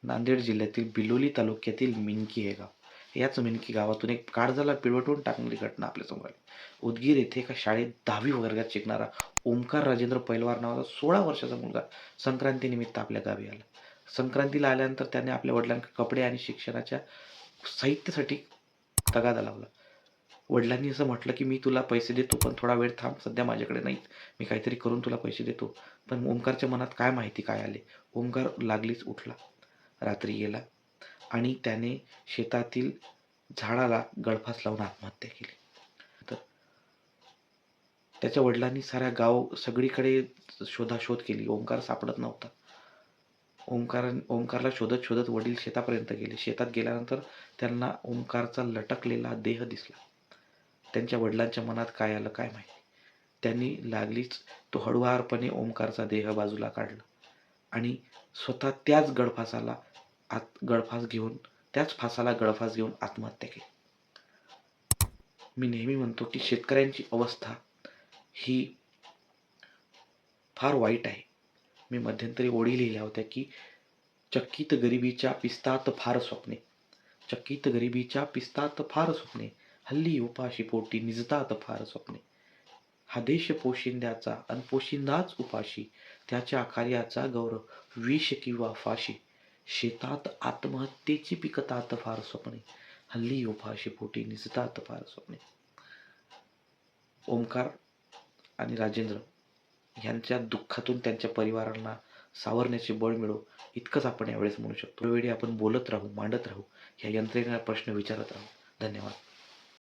नांदेड जिल्ह्यातील बिलोली तालुक्यातील मिनकी हे गाव. याच मिनकी गावातून एक काळजाला पिळवटून टाकणारी घटना आपल्यासमोर आली. उदगीर येथे एका शाळेत 10वी वर्गात शिकणारा ओमकार राजेंद्र पैलवार नावाचा 16 वर्षाचा मुलगा संक्रांतीनिमित्त आपल्या गावी आला. संक्रांतीला आल्यानंतर त्याने आपल्या वडिलांकडे कपडे आणि शिक्षणाच्या साहित्यासाठी तगादा लावला. वडिलांनी असं म्हटलं, की "मी तुला पैसे देतो, पण थोडा वेळ थांब. सध्या माझ्याकडे नाहीत. मी काहीतरी करून तुला पैसे देतो." पण ओमकारच्या मनात काय माहिती काय आले. ओमकार लागलीच उठला. रात्री गेला आणि त्याने शेतातील झाडाला गळफास लावून आत्महत्या केली. तर त्याच्या वडिलांनी साऱ्या गाव सगळीकडे शोधाशोध केली. ओंकार सापडत नव्हता. ओंकारला शोधत शोधत वडील शेतापर्यंत गेले. शेतात गेल्यानंतर त्यांना ओंकारचा लटकलेला देह दिसला. त्यांच्या वडिलांच्या मनात काय आलं काय माहिती. त्यांनी लागलीच तो हळुवारपणे ओंकारचा देह बाजूला काढला आणि स्वतः त्याच फासाला गळफास घेऊन आत्महत्या केली. मी नेहमी म्हणतो की शेतकऱ्यांची अवस्था ही फार वाईट आहे. मी मध्यंतरी ओळी लिहिल्या होत्या की चकित गरिबीच्या पिस्तात फार स्वप्ने, चकित गरिबीच्या पिस्तात फार स्वप्ने, हल्ली उपाशी पोटी निजतात फार स्वप्ने. हा देश पोशिंद्याचा अन पोशिंदाच उपाशी, त्याच्या कार्याचा गौरव विष किंवा फाशी. शेतात आत्महत्येची पिकतात फार स्वप्ने, हल्ली उपाशी पोटी निजतात फार स्वप्ने. ओमकार आणि राजेंद्र यांच्या दुःखातून त्यांच्या परिवारांना सावरण्याचे बळ मिळो, इतकंच आपण यावेळेस म्हणू शकतो. वेळोवेळी आपण बोलत राहू, मांडत राहू, या यंत्रणेला प्रश्न विचारत राहू. धन्यवाद.